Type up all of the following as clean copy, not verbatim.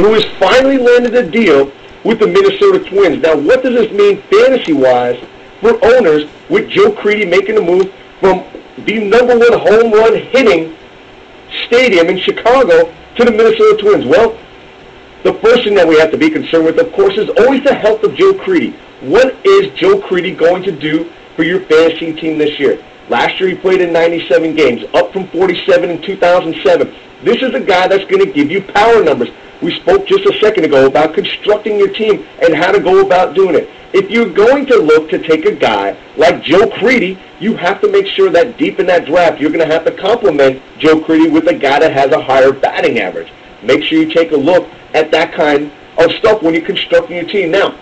who has finally landed a deal with the Minnesota Twins. Now, what does this mean fantasy-wise for owners with Joe Crede making the move from the #1 home run hitting stadium in Chicago to the Minnesota Twins? Well, the first thing that we have to be concerned with, of course, is always the health of Joe Crede. What is Joe Crede going to do for your fantasy team this year? Last year he played in 97 games, up from 47 in 2007. This is a guy that's going to give you power numbers. We spoke just a second ago about constructing your team and how to go about doing it. If you're going to look to take a guy like Joe Crede, you have to make sure that deep in that draft, you're going to have to complement Joe Crede with a guy that has a higher batting average. Make sure you take a look at that kind of stuff when you're constructing your team. Now,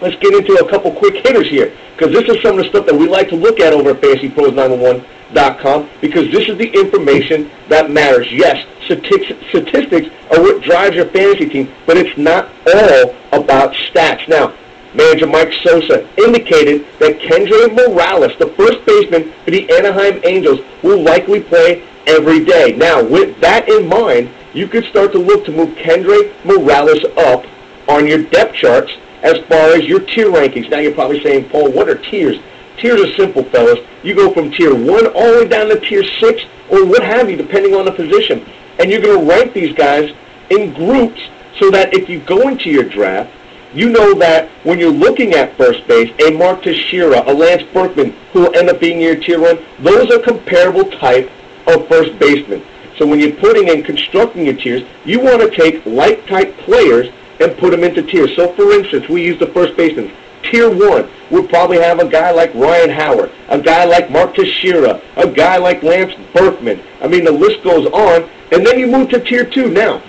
let's get into a couple quick hitters here, because this is some of the stuff that we like to look at over at FantasyPros911.com, because this is the information that matters. Yes, statistics are what drives your fantasy team, but it's not all about stats. Now, manager Mike Sosa indicated that Kendry Morales, the first baseman for the Anaheim Angels, will likely play every day. Now, with that in mind, you could start to look to move Kendry Morales up on your depth charts as far as your tier rankings. Now, you're probably saying, Paul, what are tiers? Tiers are simple, fellas. You go from tier 1 all the way down to tier 6 or what have you, depending on the position. And you're going to rank these guys in groups so that if you go into your draft, you know that when you're looking at first base, a Mark Teixeira, a Lance Berkman, who will end up being your tier 1, those are comparable type of first basemen. So when you're putting and constructing your tiers, you want to take like-type players and put them into tiers. So, for instance, we use the first baseman. Tier 1 would probably have a guy like Ryan Howard, a guy like Mark Teixeira, a guy like Lance Berkman. I mean, the list goes on. And then you move to Tier 2. Now,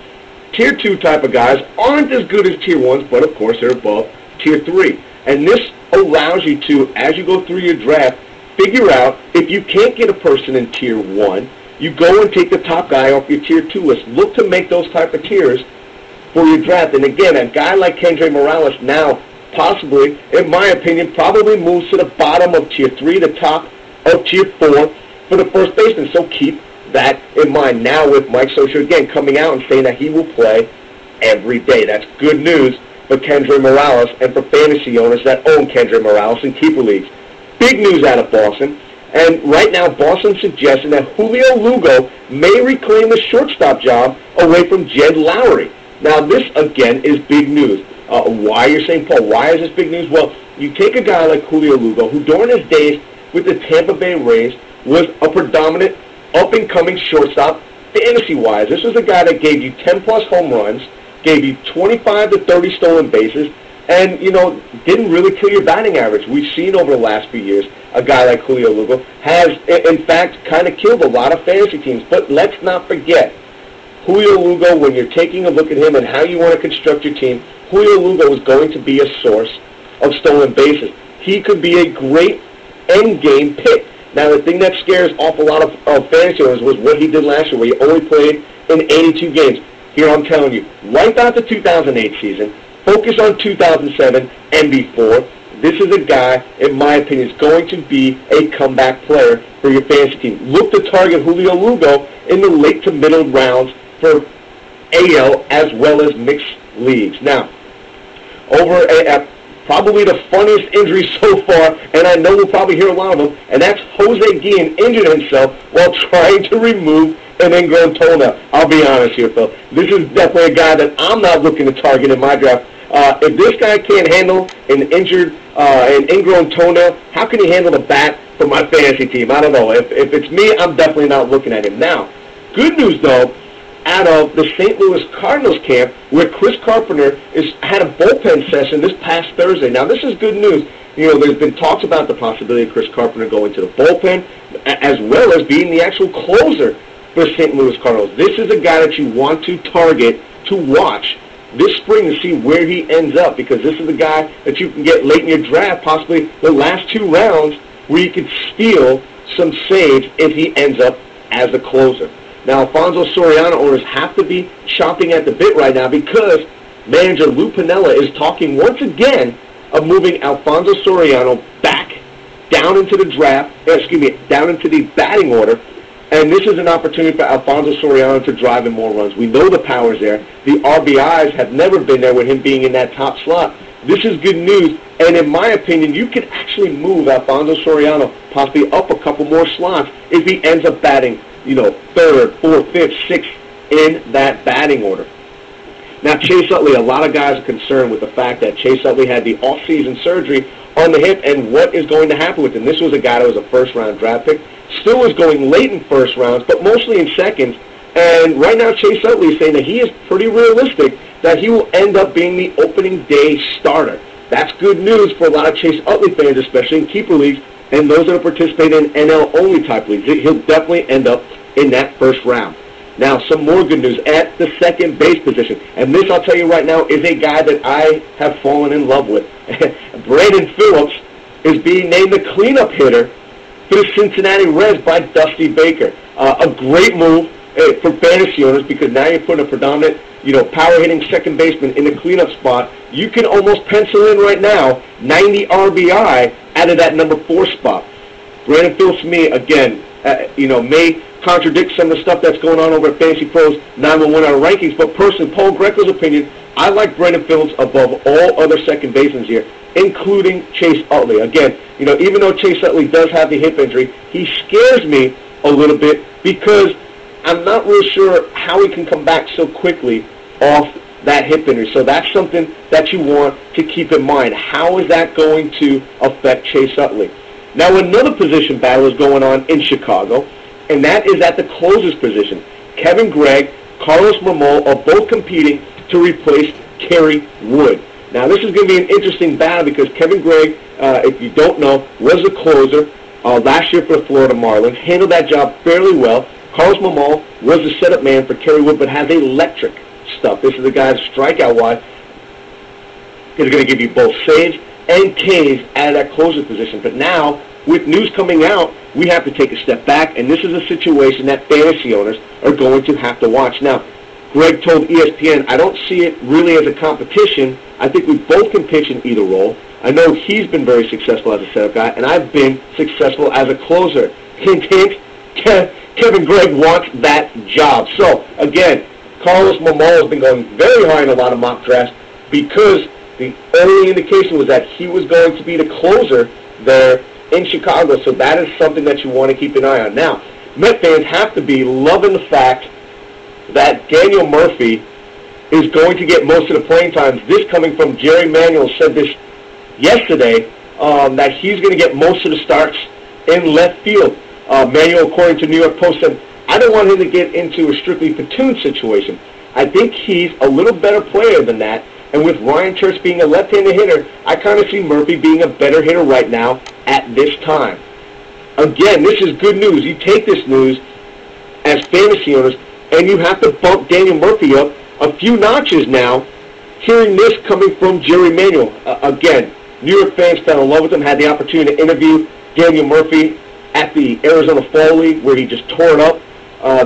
Tier 2 type of guys aren't as good as Tier 1s, but, of course, they're above Tier 3. And this allows you to, as you go through your draft, figure out if you can't get a person in Tier 1, you go and take the top guy off your Tier 2 list. Look to make those type of tiers for your draft. And again, a guy like Kendry Morales now possibly, in my opinion, probably moves to the bottom of Tier 3, the top of Tier 4 for the first baseman. So keep that in mind. Now with Mike Sosa again coming out and saying that he will play every day. That's good news for Kendry Morales and for fantasy owners that own Kendry Morales in keeper leagues. Big news out of Boston. And right now, Boston's suggesting that Julio Lugo may reclaim the shortstop job away from Jed Lowry. Now, this, again, is big news. Why you're saying, Paul, why is this big news? Well, you take a guy like Julio Lugo, who during his days with the Tampa Bay Rays was a predominant up-and-coming shortstop fantasy-wise. This was a guy that gave you 10-plus home runs, gave you 25 to 30 stolen bases, and, you know, didn't really kill your batting average. We've seen over the last few years a guy like Julio Lugo has, in fact, kind of killed a lot of fantasy teams. But let's not forget, Julio Lugo, when you're taking a look at him and how you want to construct your team, Julio Lugo is going to be a source of stolen bases. He could be a great end-game pick. Now, the thing that scares off a lot of fantasy owners was what he did last year, where he only played in 82 games. Here, I'm telling you, wipe out the 2008 season, focus on 2007 and before. This is a guy, in my opinion, is going to be a comeback player for your fantasy team. Look to target Julio Lugo in the late to middle rounds for AL as well as mixed leagues. Now, over probably the funniest injury so far, and I know we'll probably hear a lot of them, and that's Jose Guillen injured himself while trying to remove an ingrown toenail. I'll be honest here, Phil. This is definitely a guy that I'm not looking to target in my draft. If this guy can't handle an ingrown toenail, how can he handle the bat for my fantasy team? I don't know. If it's me, I'm definitely not looking at him. Now, good news, though, out of the St. Louis Cardinals camp, where Chris Carpenter had a bullpen session this past Thursday. Now, this is good news. You know, there's been talks about the possibility of Chris Carpenter going to the bullpen, as well as being the actual closer for St. Louis Cardinals. This is a guy that you want to target to watch this spring to see where he ends up, because this is a guy that you can get late in your draft, possibly the last 2 rounds, where you could steal some saves if he ends up as a closer. Now, Alfonso Soriano owners have to be chomping at the bit right now, because manager Lou Piniella is talking once again of moving Alfonso Soriano back down into the draft, down into the batting order And this is an opportunity for Alfonso Soriano to drive in more runs. We know the power's there. The RBIs have never been there with him being in that top slot. This is good news, and in my opinion, you could actually move Alfonso Soriano possibly up a couple more slots if he ends up batting, third, fourth, fifth, sixth in that batting order. Now, Chase Utley, a lot of guys are concerned with the fact that Chase Utley had the off-season surgery on the hip, and what is going to happen with him. This was a guy that was a first-round draft pick, still is going late in first rounds, but mostly in seconds. And right now, Chase Utley is saying that he is pretty realistic that he will end up being the opening day starter. That's good news for a lot of Chase Utley fans, especially in keeper leagues and those that are participating in NL-only type leagues. He'll definitely end up in that first round. Now, some more good news at the second base position. And this, I'll tell you right now, is a guy that I have fallen in love with. Brandon Phillips is being named the cleanup hitter for the Cincinnati Reds by Dusty Baker. A great move for fantasy owners because now you're putting a predominant, power-hitting second baseman in the cleanup spot. You can almost pencil in right now 90 RBI out of that number 4 spot. Brandon Phillips, to me, again, may contradict some of the stuff that's going on over at Fantasy Pros 911 our rankings, but personally, Paul Greco's opinion, I like Brandon Phillips above all other second basemen here, including Chase Utley. Again, even though Chase Utley does have the hip injury, he scares me a little bit because I'm not really sure how he can come back so quickly off that hip injury. So that's something that you want to keep in mind. How is that going to affect Chase Utley? Now, another position battle is going on in Chicago, and that is at the closer's position. Kevin Gregg, Carlos Marmol are both competing to replace Kerry Wood. Now, this is going to be an interesting battle because Kevin Gregg, if you don't know, was a closer last year for the Florida Marlins, handled that job fairly well. Carlos Marmol was the setup man for Kerry Wood, but has electric stuff. This is a guy strikeout-wise is going to give you both saves and Ks out of that closer position. But now, with news coming out, we have to take a step back, and this is a situation that fantasy owners are going to have to watch. Now, Greg told ESPN, I don't see it really as a competition. I think we both can pitch in either role. I know he's been very successful as a setup guy, and I've been successful as a closer. Hint, hint, Kevin Gregg wants that job. So, again, Carlos Marmol has been going very high in a lot of mock drafts because the early indication was that he was going to be the closer there in Chicago. So that is something that you want to keep an eye on. Now, Met fans have to be loving the fact that Daniel Murphy is going to get most of the playing times. This coming from Jerry Manuel said this yesterday, that he's going to get most of the starts in left field. Manuel, according to New York Post, said, I don't want him to get into a strictly platoon situation. I think he's a little better player than that. And with Ryan Church being a left-handed hitter, I kind of see Murphy being a better hitter right now at this time. Again, this is good news. You take this news as fantasy owners, and you have to bump Daniel Murphy up a few notches now, hearing this coming from Jerry Manuel. Again, New York fans fell in love with him, had the opportunity to interview Daniel Murphy at the Arizona Fall League where he just tore it up.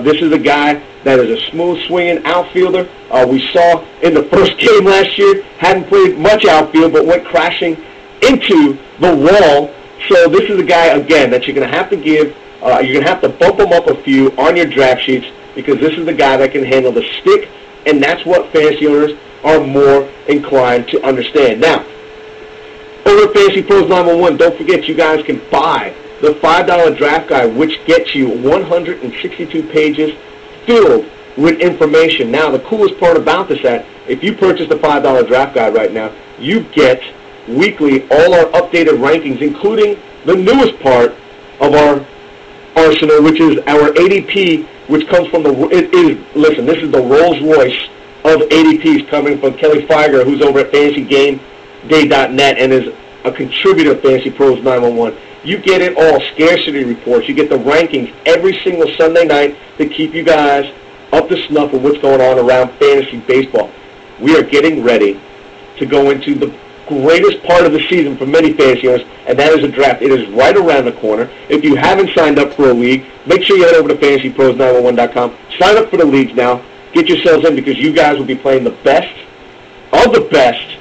This is a guy that is a smooth-swinging outfielder. We saw in the first game last year, hadn't played much outfield, but went crashing into the wall. So this is a guy, again, that you're going to have to give, you're going to have to bump him up a few on your draft sheets because this is the guy that can handle the stick, and that's what fantasy owners are more inclined to understand. Now, over at Fantasy Pros 911, don't forget you guys can buy the $5 draft guide, which gets you 162 pages filled with information. Now, the coolest part about this is that if you purchase the $5 draft guide right now, you get weekly all our updated rankings, including the newest part of our arsenal, which is our ADP, which comes from listen, this is the Rolls Royce of ADPs coming from Kelly Feiger, who's over at FantasyGameDay.net and is a contributor to Fantasy Pros 911. You get it all, scarcity reports. You get the rankings every single Sunday night to keep you guys up to snuff with what's going on around fantasy baseball. We are getting ready to go into the greatest part of the season for many fantasy owners, and that is a draft. It is right around the corner. If you haven't signed up for a league, make sure you head over to FantasyPros911.com. Sign up for the leagues now. Get yourselves in because you guys will be playing the best of the best